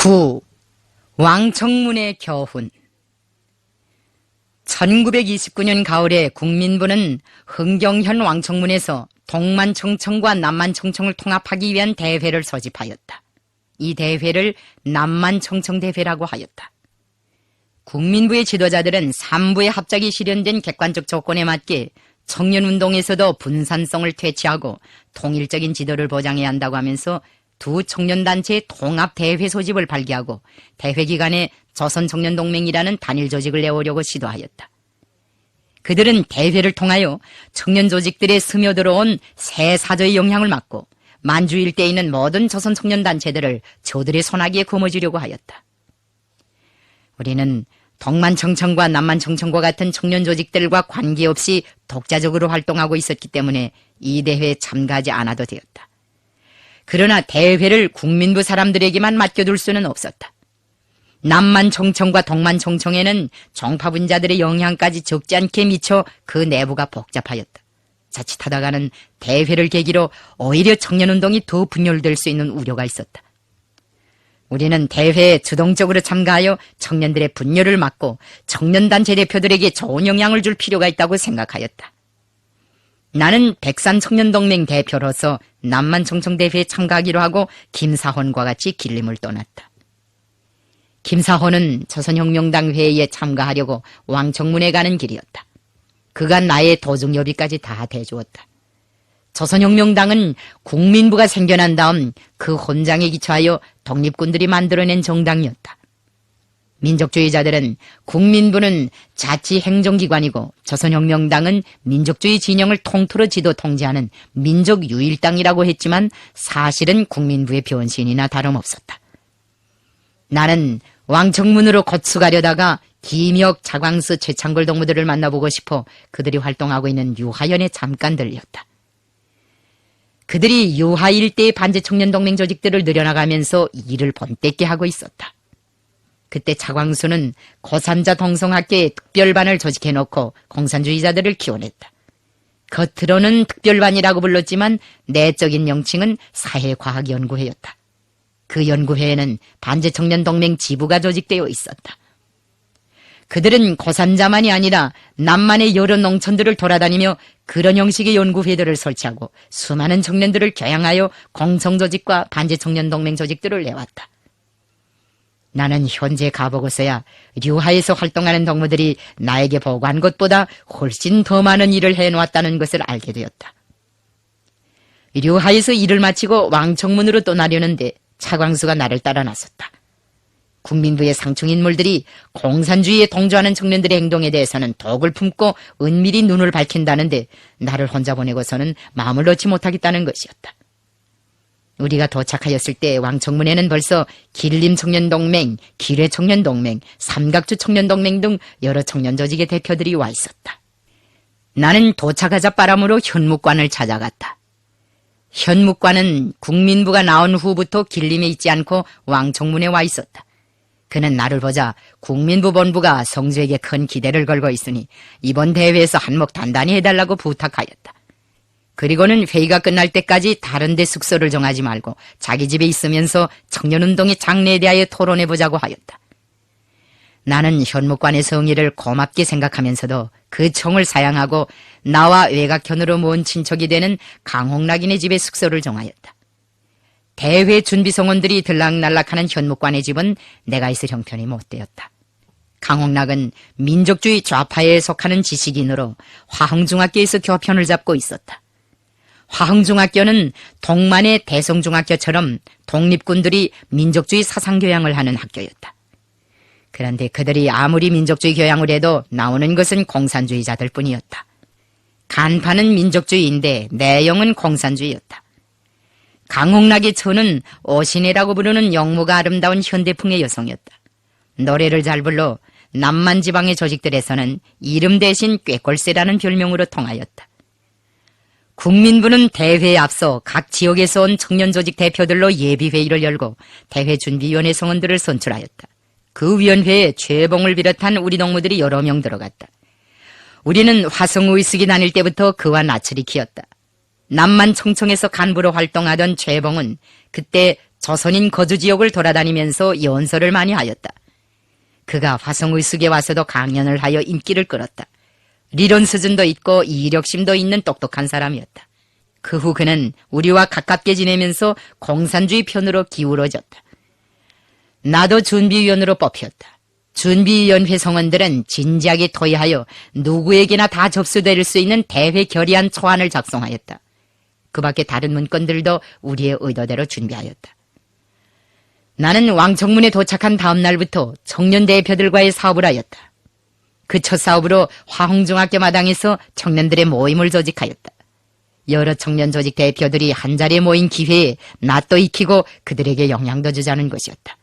9. 왕청문회 겨훈. 1929년 가을에 국민부는 흥경현 왕청문에서 동만청청과 남만청청을 통합하기 위한 대회를 소집하였다. 이 대회를 남만청청대회라고 하였다. 국민부의 지도자들은 삼부의 합작이 실현된 객관적 조건에 맞게 청년운동에서도 분산성을 퇴치하고 통일적인 지도를 보장해야 한다고 하면서 두 청년단체의 통합대회 소집을 발기하고 대회 기간에 조선청년동맹이라는 단일 조직을 내오려고 시도하였다. 그들은 대회를 통하여 청년 조직들에 스며들어온 새 사조의 영향을 막고 만주 일대에 있는 모든 조선청년단체들을 저들의 손아귀에 거머쥐려고 하였다. 우리는 동만청청과 남만청청과 같은 청년 조직들과 관계없이 독자적으로 활동하고 있었기 때문에 이 대회에 참가하지 않아도 되었다. 그러나 대회를 국민부 사람들에게만 맡겨둘 수는 없었다. 남만청청과 동만청청에는 종파분자들의 영향까지 적지 않게 미쳐 그 내부가 복잡하였다. 자칫하다가는 대회를 계기로 오히려 청년운동이 더 분열될 수 있는 우려가 있었다. 우리는 대회에 주동적으로 참가하여 청년들의 분열을 막고 청년단체 대표들에게 좋은 영향을 줄 필요가 있다고 생각하였다. 나는 백산청년동맹 대표로서 남만청청대회에 참가하기로 하고 김사헌과 같이 길림을 떠났다. 김사헌은 조선혁명당 회의에 참가하려고 왕청문에 가는 길이었다. 그가 나의 도중여비까지 다 대주었다. 조선혁명당은 국민부가 생겨난 다음 그 혼장에 기초하여 독립군들이 만들어낸 정당이었다. 민족주의자들은 국민부는 자치행정기관이고 조선혁명당은 민족주의 진영을 통틀어 지도 통제하는 민족유일당이라고 했지만 사실은 국민부의 변신이나 다름없었다. 나는 왕청문으로 고추 가려다가 김혁, 차광수, 최창걸 동무들을 만나보고 싶어 그들이 활동하고 있는 유하연에 잠깐 들렸다. 그들이 유하 일대의 반제청년동맹 조직들을 늘여나가면서 일을 번때게 하고 있었다. 그때 차광수는 고산자 동성학계에 특별반을 조직해놓고 공산주의자들을 키워냈다. 겉으로는 특별반이라고 불렀지만 내적인 명칭은 사회과학연구회였다. 그 연구회에는 반제청년동맹 지부가 조직되어 있었다. 그들은 고산자만이 아니라 남만의 여러 농촌들을 돌아다니며 그런 형식의 연구회들을 설치하고 수많은 청년들을 교양하여 공성조직과 반제청년동맹 조직들을 내왔다. 나는 현재 가보고서야 류하에서 활동하는 동무들이 나에게 보고한 것보다 훨씬 더 많은 일을 해놓았다는 것을 알게 되었다. 류하에서 일을 마치고 왕청문으로 떠나려는데 차광수가 나를 따라 나섰다. 국민부의 상층인물들이 공산주의에 동조하는 청년들의 행동에 대해서는 독을 품고 은밀히 눈을 밝힌다는데 나를 혼자 보내고서는 마음을 놓지 못하겠다는 것이었다. 우리가 도착하였을 때 왕청문회는 벌써 길림청년동맹, 기뢰청년동맹, 삼각주청년동맹 등 여러 청년조직의 대표들이 와 있었다. 나는 도착하자 바람으로 현묵관을 찾아갔다. 현묵관은 국민부가 나온 후부터 길림에 있지 않고 왕청문회에 와 있었다. 그는 나를 보자 국민부 본부가 성주에게 큰 기대를 걸고 있으니 이번 대회에서 한몫 단단히 해달라고 부탁하였다. 그리고는 회의가 끝날 때까지 다른 데 숙소를 정하지 말고 자기 집에 있으면서 청년운동의 장래에 대하여 토론해보자고 하였다. 나는 현묵관의 성의를 고맙게 생각하면서도 그 청을 사양하고 나와 외곽현으로 먼 친척이 되는 강홍락인의 집에 숙소를 정하였다. 대회 준비성원들이 들락날락하는 현묵관의 집은 내가 있을 형편이 못되었다. 강홍락은 민족주의 좌파에 속하는 지식인으로 화흥중학교에서 교편을 잡고 있었다. 화흥중학교는 동만의 대성중학교처럼 독립군들이 민족주의 사상교양을 하는 학교였다. 그런데 그들이 아무리 민족주의 교양을 해도 나오는 것은 공산주의자들 뿐이었다. 간판은 민족주의인데 내용은 공산주의였다. 강홍락의 처는 오신혜라고 부르는 영모가 아름다운 현대풍의 여성이었다. 노래를 잘 불러 남만 지방의 조직들에서는 이름 대신 꾀꼴새라는 별명으로 통하였다. 국민부는 대회에 앞서 각 지역에서 온 청년조직 대표들로 예비회의를 열고 대회준비위원회 성원들을 선출하였다. 그 위원회에 최봉을 비롯한 우리 동무들이 여러 명 들어갔다. 우리는 화성의숙이 다닐 때부터 그와 낯을 익히었다. 남만 청청에서 간부로 활동하던 최봉은 그때 조선인 거주지역을 돌아다니면서 연설을 많이 하였다. 그가 화성의숙에 와서도 강연을 하여 인기를 끌었다.理論 수준도 있고 이력심도 있는 똑똑한 사람이었다. 그 후 그는 우리와 가깝게 지내면서 공산주의 편으로 기울어졌다. 나도 준비위원으로 뽑혔다. 준비위원회 성원들은 진지하게 토의하여 누구에게나 다 접수될 수 있는 대회 결의안 초안을 작성하였다. 그 밖에 다른 문건들도 우리의 의도대로 준비하였다. 나는 왕청문에 도착한 다음 날부터 청년 대표들과의 사업을 하였다. 그 첫 사업으로 화홍중학교 마당에서 청년들의 모임을 조직하였다. 여러 청년 조직 대표들이 한자리에 모인 기회에 낯도 익히고 그들에게 영향도 주자는 것이었다.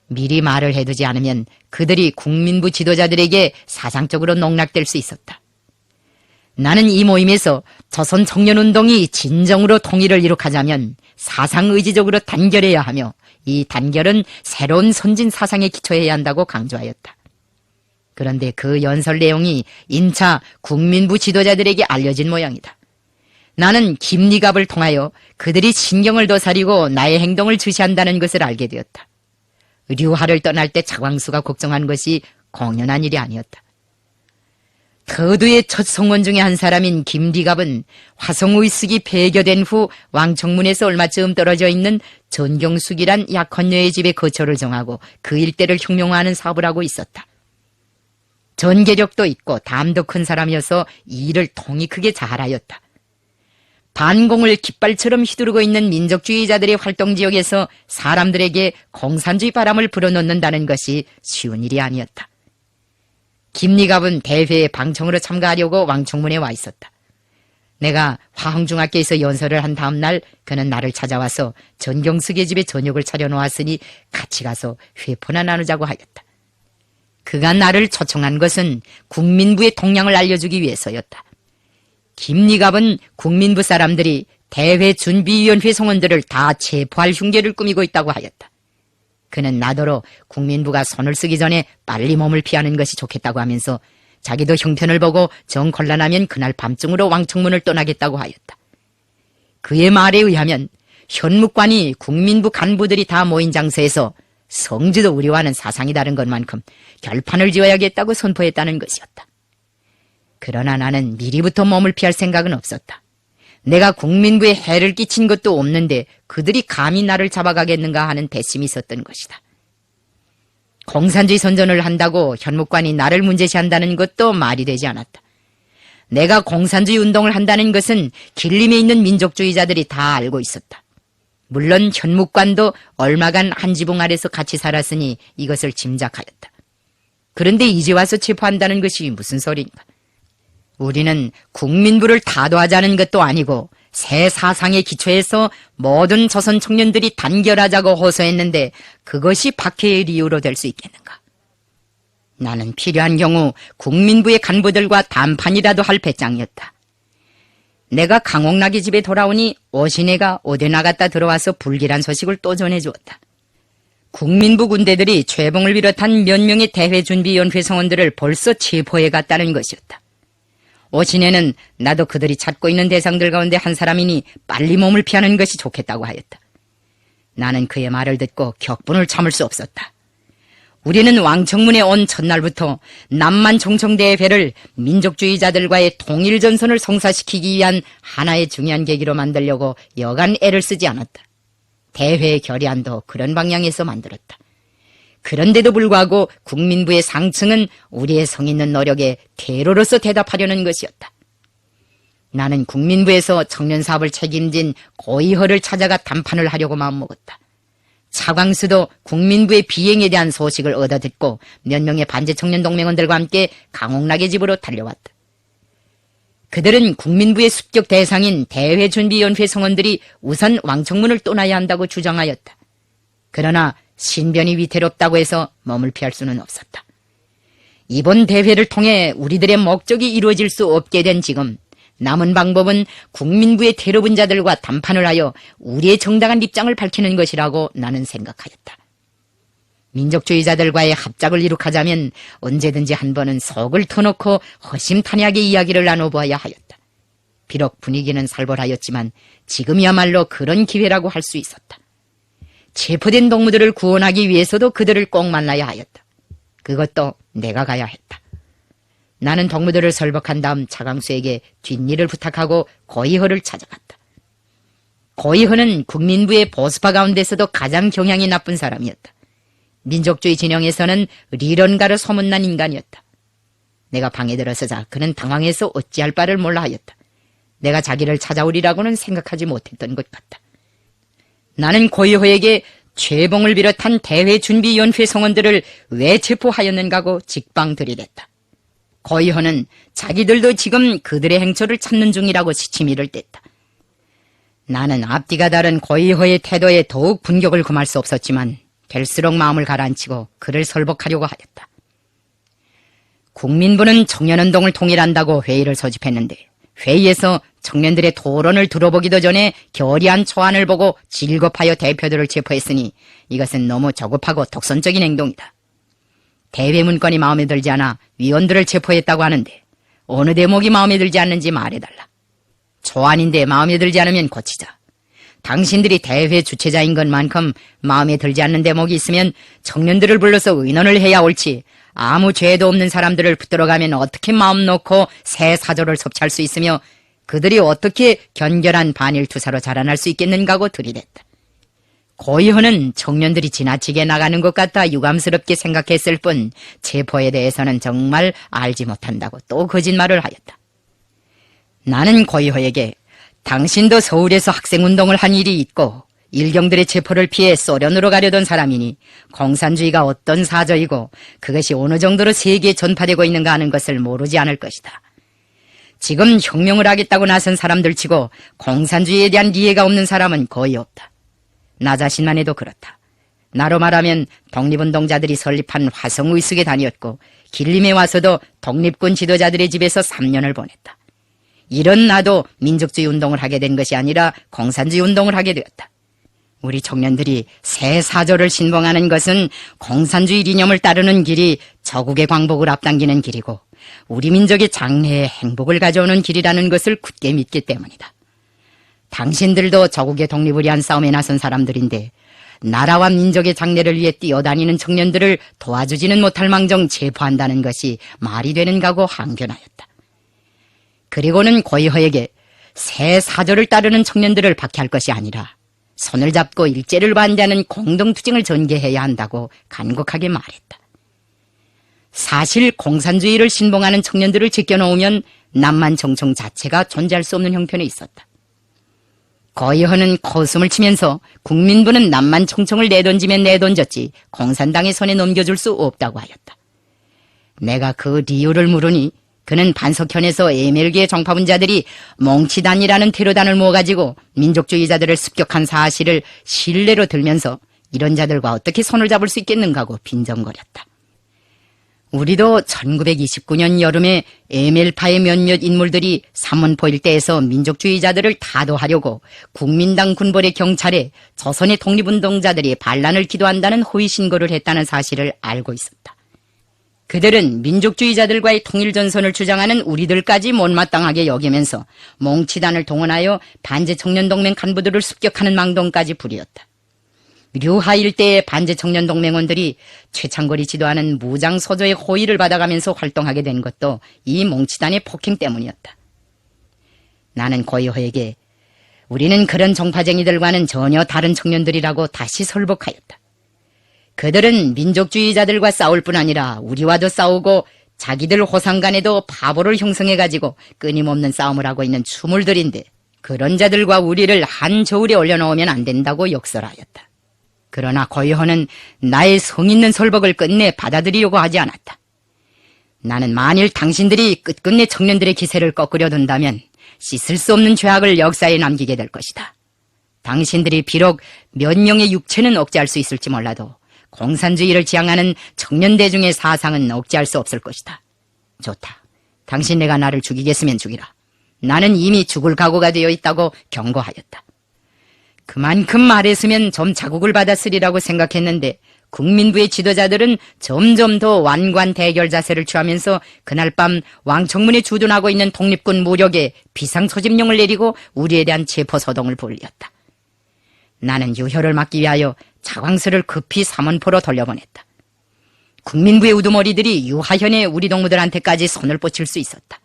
미리 말을 해두지 않으면 그들이 국민부 지도자들에게 사상적으로 농락될 수 있었다. 나는 이 모임에서 조선 청년운동이 진정으로 통일을 이룩하자면 사상의지적으로 단결해야 하며 이 단결은 새로운 선진 사상에 기초해야 한다고 강조하였다. 그런데 그 연설 내용이 인차 국민부 지도자들에게 알려진 모양이다. 나는 김리갑을 통하여 그들이 신경을 더 사리고 나의 행동을 주시한다는 것을 알게 되었다. 류하를 떠날 때 차광수가 걱정한 것이 공연한 일이 아니었다. 터두의 첫 성원 중에 한 사람인 김리갑은 화성의숙이 폐교된 후 왕청문에서 얼마쯤 떨어져 있는 전경숙이란 약혼녀의 집에 거처를 정하고 그 일대를 흉룡화하는 사업을 하고 있었다. 전개력도 있고 담도 큰 사람이어서 이 일을 통이 크게 잘하였다. 반공을 깃발처럼 휘두르고 있는 민족주의자들의 활동지역에서 사람들에게 공산주의 바람을 불어넣는다는 것이 쉬운 일이 아니었다. 김리갑은 대회에 방청으로 참가하려고 왕청문에 와 있었다. 내가 화흥중학교에서 연설을 한 다음 날 그는 나를 찾아와서 전경숙의 집에 저녁을 차려놓았으니 같이 가서 회포나 나누자고 하였다. 그가 나를 초청한 것은 국민부의 동향을 알려주기 위해서였다. 김리갑은 국민부 사람들이 대회 준비위원회 성원들을 다 체포할 흉계를 꾸미고 있다고 하였다. 그는 나더러 국민부가 손을 쓰기 전에 빨리 몸을 피하는 것이 좋겠다고 하면서 자기도 형편을 보고 정 곤란하면 그날 밤중으로 왕청문을 떠나겠다고 하였다. 그의 말에 의하면 현묵관이 국민부 간부들이 다 모인 장소에서 성지도 우리와는 사상이 다른 것만큼 결판을 지어야겠다고 선포했다는 것이었다. 그러나 나는 미리부터 몸을 피할 생각은 없었다. 내가 국민부에 해를 끼친 것도 없는데 그들이 감히 나를 잡아가겠는가 하는 배심이 있었던 것이다. 공산주의 선전을 한다고 현묵관이 나를 문제시한다는 것도 말이 되지 않았다. 내가 공산주의 운동을 한다는 것은 길림에 있는 민족주의자들이 다 알고 있었다. 물론 현묵관도 얼마간 한 지붕 아래서 같이 살았으니 이것을 짐작하였다. 그런데 이제 와서 체포한다는 것이 무슨 소리인가? 우리는 국민부를 타도하자는 것도 아니고 새 사상의 기초에서 모든 조선 청년들이 단결하자고 호소했는데 그것이 박해의 이유로 될 수 있겠는가? 나는 필요한 경우 국민부의 간부들과談판이라도 할 배짱이었다. 내가 강옥락의 집에 돌아오니 오신애가 어디 나갔다 들어와서 불길한 소식을 또 전해주었다. 국민부 군대들이 최봉을 비롯한 몇 명의 대회준비위원회 성원들을 벌써 체포해 갔다는 것이었다. 오신애는 나도 그들이 찾고 있는 대상들 가운데 한 사람이니 빨리 몸을 피하는 것이 좋겠다고 하였다. 나는 그의 말을 듣고 격분을 참을 수 없었다. 우리는 왕청문에 온 첫날부터 남만 총청대회를 민족주의자들과의 통일전선을 성사시키기 위한 하나의 중요한 계기로 만들려고 여간 애를 쓰지 않았다. 대회의 결의안도 그런 방향에서 만들었다. 그런데도 불구하고 국민부의 상층은 우리의 성있는 노력에 퇴로로서 대답하려는 것이었다. 나는 국민부에서 청년사업을 책임진 고이허를 찾아가談판을 하려고 마음먹었다. 차광수도 국민부의 비행에 대한 소식을 얻어듣고 몇 명의 반제청년 동맹원들과 함께 강옥락의 집으로 달려왔다. 그들은 국민부의 습격 대상인 대회준비위원회 성원들이 우선 왕청문을 떠나야 한다고 주장하였다. 그러나 신변이 위태롭다고 해서 몸을 피할 수는 없었다. 이번 대회를 통해 우리들의 목적이 이루어질 수 없게 된 지금 남은 방법은 국민부의 테러분자들과談판을 하여 우리의 정당한 입장을 밝히는 것이라고 나는 생각하였다. 민족주의자들과의 합작을 이룩하자면 언제든지 한 번은 속을 터놓고 허심탄회하게 이야기를 나눠보아야 하였다. 비록 분위기는 살벌하였지만 지금이야말로 그런 기회라고 할 수 있었다. 체포된 동무들을 구원하기 위해서도 그들을 꼭 만나야 하였다. 그것도 내가 가야 했다. 나는 동무들을 설박한 다음 차광수에게 뒷일을 부탁하고 고이허를 찾아갔다. 고이허는 국민부의 보수파 가운데서도 가장 경향이 나쁜 사람이었다. 민족주의 진영에서는 리런가로 소문난 인간이었다. 내가 방에 들어서자 그는 당황해서 어찌할 바를 몰라 하였다. 내가 자기를 찾아오리라고는 생각하지 못했던 것 같다. 나는 고이허에게 최봉을 비롯한 대회준비위원회 성원들을 왜 체포하였는가고 직방 들이댔다. 고이허는 자기들도 지금 그들의 행처를 찾는 중이라고 시치미를 뗐다. 나는 앞뒤가 다른 고이허의 태도에 더욱 분격을 금할 수 없었지만 될수록 마음을 가라앉히고 그를 설복하려고 하였다. 국민부는 청년운동을 통일한다고 회의를 소집했는데 회의에서 청년들의 토론을 들어보기도 전에 결의안 초안을 보고 질겁하여 대표들을 체포했으니 이것은 너무 저급하고 독선적인 행동이다. 대회 문건이 마음에 들지 않아 위원들을 체포했다고 하는데 어느 대목이 마음에 들지 않는지 말해달라. 초안인데 마음에 들지 않으면 고치자. 당신들이 대회 주최자인 것만큼 마음에 들지 않는 대목이 있으면 청년들을 불러서 의논을 해야 옳지 아무 죄도 없는 사람들을 붙들어가면 어떻게 마음 놓고 새 사조를 섭취할 수 있으며 그들이 어떻게 견결한 반일투사로 자라날 수 있겠는가고 들이댔다. 고이허는 청년들이 지나치게 나가는 것 같아 유감스럽게 생각했을 뿐 체포에 대해서는 정말 알지 못한다고 또 거짓말을 하였다. 나는 고이허에게 당신도 서울에서 학생운동을 한 일이 있고 일경들의 체포를 피해 소련으로 가려던 사람이니 공산주의가 어떤 사조이고 그것이 어느 정도로 세계에 전파되고 있는가 하는 것을 모르지 않을 것이다. 지금 혁명을 하겠다고 나선 사람들 치고 공산주의에 대한 이해가 없는 사람은 거의 없다. 나 자신만 해도 그렇다. 나로 말하면 독립운동자들이 설립한 화성의숙에 다녔고 길림에 와서도 독립군 지도자들의 집에서 3년을 보냈다. 이런 나도 민족주의 운동을 하게 된 것이 아니라 공산주의 운동을 하게 되었다. 우리 청년들이 새 사조를 신봉하는 것은 공산주의 이념을 따르는 길이 저국의 광복을 앞당기는 길이고 우리 민족의 장래에 행복을 가져오는 길이라는 것을 굳게 믿기 때문이다. 당신들도 저국의 독립을 위한 싸움에 나선 사람들인데 나라와 민족의 장래를 위해 뛰어다니는 청년들을 도와주지는 못할 망정 체포한다는 것이 말이 되는가고 항변하였다. 그리고는 고이허에게 새 사조를 따르는 청년들을 박해할 것이 아니라 손을 잡고 일제를 반대하는 공동투쟁을 전개해야 한다고 간곡하게 말했다. 사실 공산주의를 신봉하는 청년들을 제껴놓으면 남만청청 자체가 존재할 수 없는 형편에 있었다. 고이허는 코웃음을 치면서 국민부는 남만청청을 내던지면 내던졌지 공산당의 손에 넘겨줄 수 없다고 하였다. 내가 그 이유를 물으니 그는 반석현에서 에멜계 정파분자들이 몽치단이라는 테러단을 모아가지고 민족주의자들을 습격한 사실을 신뢰로 들면서 이런 자들과 어떻게 손을 잡을 수 있겠는가고 빈정거렸다. 우리도 1929년 여름에 에멜파의 몇몇 인물들이 삼문포 일대에서 민족주의자들을 타도하려고 국민당 군벌의 경찰에 조선의 독립운동자들이 반란을 기도한다는 허위신고를 했다는 사실을 알고 있었다. 그들은 민족주의자들과의 통일전선을 주장하는 우리들까지 못마땅하게 여기면서 몽치단을 동원하여 반제청년동맹 간부들을 습격하는 망동까지 부리었다. 류하 일대의 반제청년동맹원들이 최창걸이 지도하는 무장소조의 호의를 받아가면서 활동하게 된 것도 이 몽치단의 폭행 때문이었다. 나는 고이허에게 우리는 그런 정파쟁이들과는 전혀 다른 청년들이라고 다시 설복하였다. 그들은 민족주의자들과 싸울 뿐 아니라 우리와도 싸우고 자기들 호상간에도 바보를 형성해가지고 끊임없는 싸움을 하고 있는 추물들인데 그런 자들과 우리를 한 저울에 올려놓으면 안 된다고 역설하였다. 그러나 고이허는 나의 성있는 설복을 끝내 받아들이려고 하지 않았다. 나는 만일 당신들이 끝끝내 청년들의 기세를 꺾으려 든다면 씻을 수 없는 죄악을 역사에 남기게 될 것이다. 당신들이 비록 몇 명의 육체는 억제할 수 있을지 몰라도 공산주의를 지향하는 청년대중의 사상은 억제할 수 없을 것이다. 좋다. 당신네가 나를 죽이겠으면 죽이라. 나는 이미 죽을 각오가 되어 있다고 경고하였다. 그만큼 말했으면 좀 자국을 받았으리라고 생각했는데 국민부의 지도자들은 점점 더 완고한 대결 자세를 취하면서 그날 밤 왕청문에 주둔하고 있는 독립군 무력에 비상소집령을 내리고 우리에 대한 체포소동을 벌였다. 나는 유혈을 막기 위하여 차광수를 급히 삼원포로 돌려보냈다. 국민부의 우두머리들이 유하현의 우리 동무들한테까지 손을 뻗칠 수 있었다.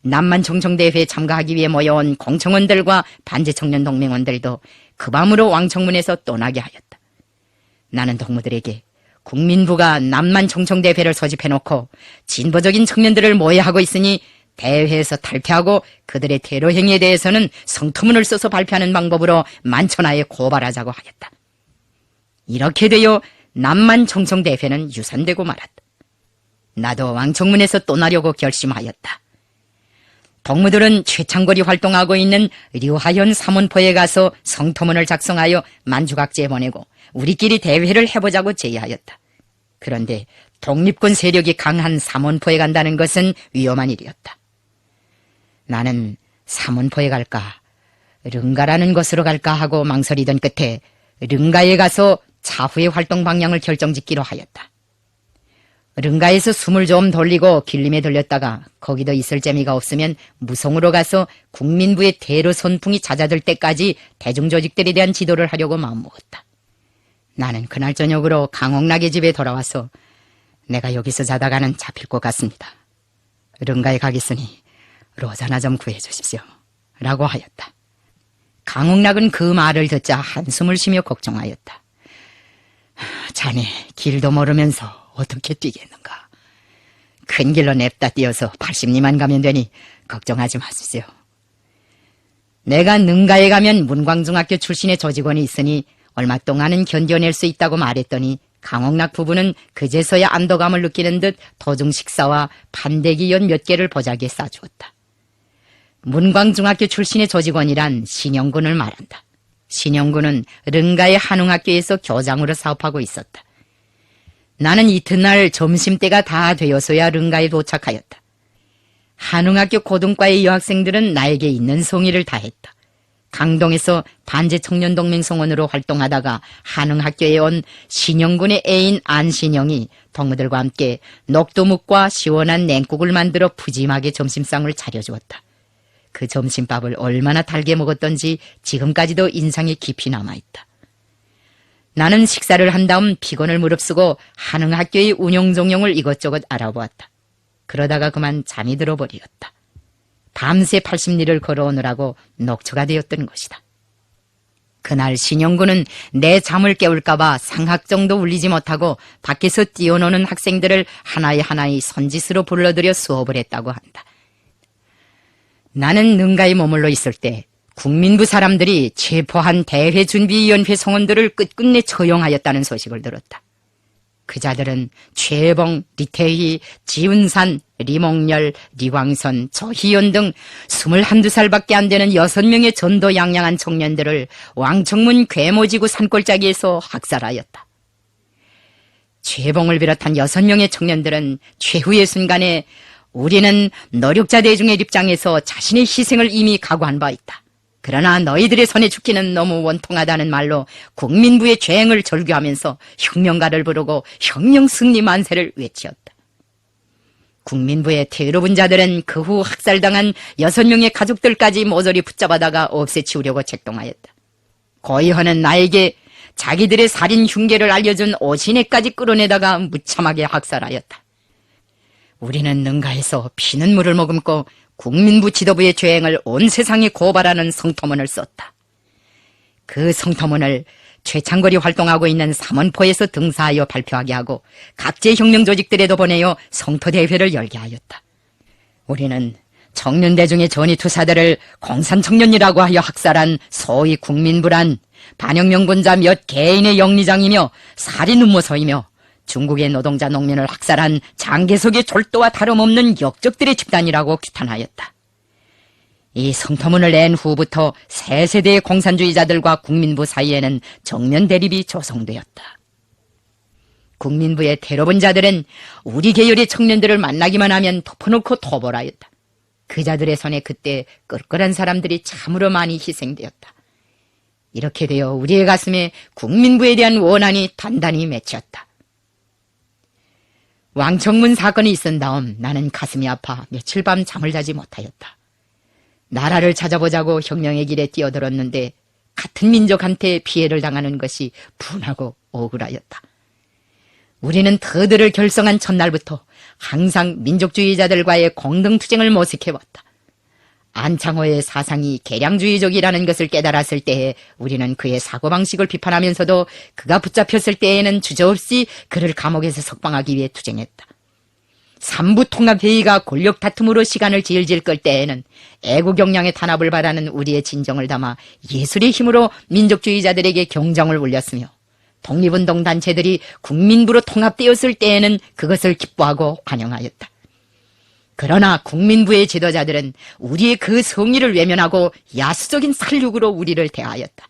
남만 청청대회에 참가하기 위해 모여온 공청원들과 반제청년 동맹원들도 그 밤으로 왕청문에서 떠나게 하였다. 나는 동무들에게 국민부가 남만 청청대회를 소집해놓고 진보적인 청년들을 모여하고 있으니 대회에서 탈퇴하고 그들의 테러 행위에 대해서는 성토문을 써서 발표하는 방법으로 만천하에 고발하자고 하였다. 이렇게 되어 남만 청청대회는 유산되고 말았다. 나도 왕청문에서 떠나려고 결심하였다. 동무들은 최창거리 활동하고 있는 류하현 삼원포에 가서 성토문을 작성하여 만주각지에 보내고 우리끼리 대회를 해보자고 제의하였다. 그런데 독립군 세력이 강한 삼원포에 간다는 것은 위험한 일이었다. 나는 삼원포에 갈까 른가라는 곳으로 갈까 하고 망설이던 끝에 른가에 가서 차후의 활동 방향을 결정짓기로 하였다. 른가에서 숨을 좀 돌리고 길림에 들렸다가 거기도 있을 재미가 없으면 무송으로 가서 국민부의 대로 선풍이 잦아들 때까지 대중조직들에 대한 지도를 하려고 마음먹었다. 나는 그날 저녁으로 강옥락의 집에 돌아와서 내가 여기서 자다가는 잡힐 것 같습니다. 른가에 가겠으니 로자나 좀 구해주십시오. 라고 하였다. 강옥락은 그 말을 듣자 한숨을 쉬며 걱정하였다. 자네 길도 모르면서 어떻게 뛰겠는가. 큰 길로 냅다 뛰어서 80리만 가면 되니 걱정하지 마십시오. 내가 능가에 가면 문광중학교 출신의 조직원이 있으니 얼마 동안은 견뎌낼 수 있다고 말했더니 강옥락 부부는 그제서야 안도감을 느끼는 듯 도중 식사와 판대기 연 몇 개를 보자기에 싸주었다. 문광중학교 출신의 조직원이란 신영군을 말한다. 신영군은 른가의 한웅학교에서 교장으로 사업하고 있었다. 나는 이튿날 점심때가 다 되어서야 른가에 도착하였다. 한웅학교 고등과의 여학생들은 나에게 있는 성의를 다했다. 강동에서 반제청년동맹송원으로 활동하다가 한웅학교에 온 신영군의 애인 안신영이 동무들과 함께 녹두묵과 시원한 냉국을 만들어 푸짐하게 점심상을 차려주었다. 그 점심밥을 얼마나 달게 먹었던지 지금까지도 인상에 깊이 남아있다. 나는 식사를 한 다음 피곤을 무릅쓰고 한흥학교의 운영종용을 이것저것 알아보았다. 그러다가 그만 잠이 들어버리었다. 밤새 80리를 걸어오느라고 녹초가 되었던 것이다. 그날 신영군은 내 잠을 깨울까봐 상학정도 울리지 못하고 밖에서 뛰어노는 학생들을 하나의 선짓으로 불러들여 수업을 했다고 한다. 나는 능가에 머물러 있을 때 국민부 사람들이 체포한 대회준비위원회 성원들을 끝끝내 처형하였다는 소식을 들었다. 그 자들은 최봉, 리태희, 지운산, 리몽열, 리광선, 조희연 등 21~22살밖에 안 되는 6명의 전도양양한 청년들을 왕청문 괴모지구 산골짜기에서 학살하였다. 최봉을 비롯한 6명의 청년들은 최후의 순간에 우리는 노력자 대중의 입장에서 자신의 희생을 이미 각오한 바 있다. 그러나 너희들의 손에 죽기는 너무 원통하다는 말로 국민부의 죄행을 절규하면서 혁명가를 부르고 혁명 승리 만세를 외치었다. 국민부의 퇴로분 자들은 그 후 학살당한 6명의 가족들까지 모조리 붙잡아다가 없애치우려고 책동하였다. 고의헌은 나에게 자기들의 살인 흉계를 알려준 오신혜까지 끌어내다가 무참하게 학살하였다. 우리는 능가에서 피는 물을 머금고 국민부 지도부의 죄행을 온 세상에 고발하는 성토문을 썼다. 그 성토문을 최창거리 활동하고 있는 삼원포에서 등사하여 발표하게 하고 각제 혁명 조직들에도 보내어 성토대회를 열게 하였다. 우리는 청년대중의 전의투사들을 공산청년이라고 하여 학살한 소위 국민부란 반혁명군자 몇 개인의 영리장이며 살인 음모서이며 중국의 노동자 농민을 학살한 장개석의 졸도와 다름없는 역적들의 집단이라고 규탄하였다. 이 성토문을 낸 후부터 새 세대의 공산주의자들과 국민부 사이에는 정면 대립이 조성되었다. 국민부의 테러본 자들은 우리 계열의 청년들을 만나기만 하면 덮어놓고 토벌하였다. 그 자들의 손에 그때 끌끌한 사람들이 참으로 많이 희생되었다. 이렇게 되어 우리의 가슴에 국민부에 대한 원한이 단단히 맺혔다. 왕청문 사건이 있은 다음 나는 가슴이 아파 며칠 밤 잠을 자지 못하였다. 나라를 찾아보자고 혁명의 길에 뛰어들었는데 같은 민족한테 피해를 당하는 것이 분하고 억울하였다. 우리는 터들을 결성한 첫날부터 항상 민족주의자들과의 공동투쟁을 모색해왔다. 안창호의 사상이 개량주의적이라는 것을 깨달았을 때에 우리는 그의 사고방식을 비판하면서도 그가 붙잡혔을 때에는 주저없이 그를 감옥에서 석방하기 위해 투쟁했다. 삼부통합회의가 권력 다툼으로 시간을 질질 끌 때에는 애국역량의 탄압을 바라는 우리의 진정을 담아 예술의 힘으로 민족주의자들에게 경정을 울렸으며, 독립운동 단체들이 국민부로 통합되었을 때에는 그것을 기뻐하고 환영하였다. 그러나 국민부의 지도자들은 우리의 그 성의를 외면하고 야수적인 살육으로 우리를 대하였다.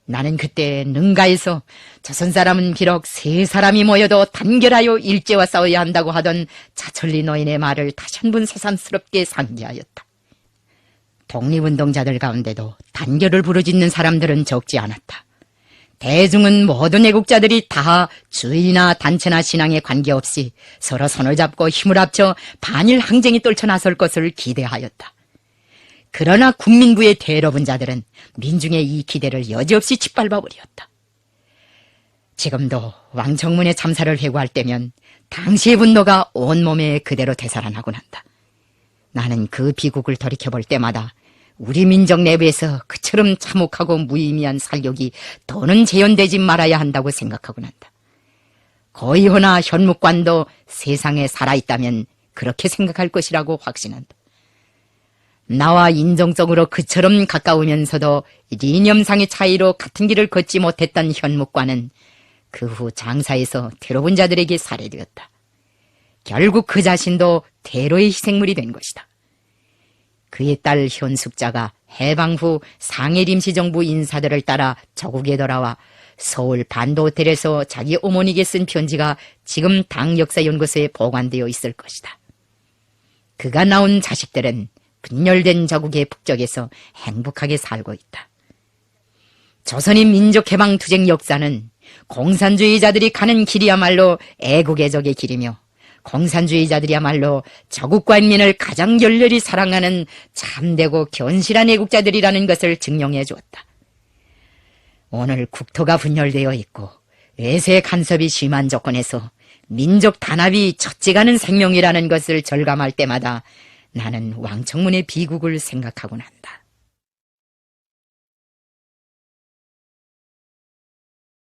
나는 그때 능가에서 조선 사람은 비록 세 사람이 모여도 단결하여 일제와 싸워야 한다고 하던 차천리 노인의 말을 다시 한 번 새삼스럽게 상기하였다. 독립운동자들 가운데도 단결을 부르짖는 사람들은 적지 않았다. 대중은 모든 애국자들이 다 주의나 단체나 신앙에 관계없이 서로 손을 잡고 힘을 합쳐 반일 항쟁에 떨쳐나설 것을 기대하였다. 그러나 국민부의 대러분 자들은 민중의 이 기대를 여지없이 짓밟아버렸다. 지금도 왕청문회 참사를 회고할 때면 당시의 분노가 온몸에 그대로 되살아나곤 한다. 나는 그 비극을 돌이켜볼 때마다 우리 민족 내부에서 그처럼 참혹하고 무의미한 살육이 더는 재현되지 말아야 한다고 생각하곤 한다. 고이호나 현묵관도 세상에 살아있다면 그렇게 생각할 것이라고 확신한다. 나와 인종적으로 그처럼 가까우면서도 이념상의 차이로 같은 길을 걷지 못했던 현묵관은 그 후 장사에서 테러본 자들에게 살해되었다. 결국 그 자신도 테러의 희생물이 된 것이다. 그의 딸 현숙자가 해방 후 상해 임시정부 인사들을 따라 저국에 돌아와 서울 반도호텔에서 자기 어머니에게 쓴 편지가 지금 당역사연구소에 보관되어 있을 것이다. 그가 낳은 자식들은 분열된 저국의 북쪽에서 행복하게 살고 있다. 조선의 민족해방투쟁 역사는 공산주의자들이 가는 길이야말로 애국의 적의 길이며, 공산주의자들이야말로 저국과 인민을 가장 열렬히 사랑하는 참되고 견실한 애국자들이라는 것을 증명해 주었다. 오늘 국토가 분열되어 있고 외세 간섭이 심한 조건에서 민족 단합이 첫째가는 생명이라는 것을 절감할 때마다 나는 왕청문의 비극을 생각하곤 한다.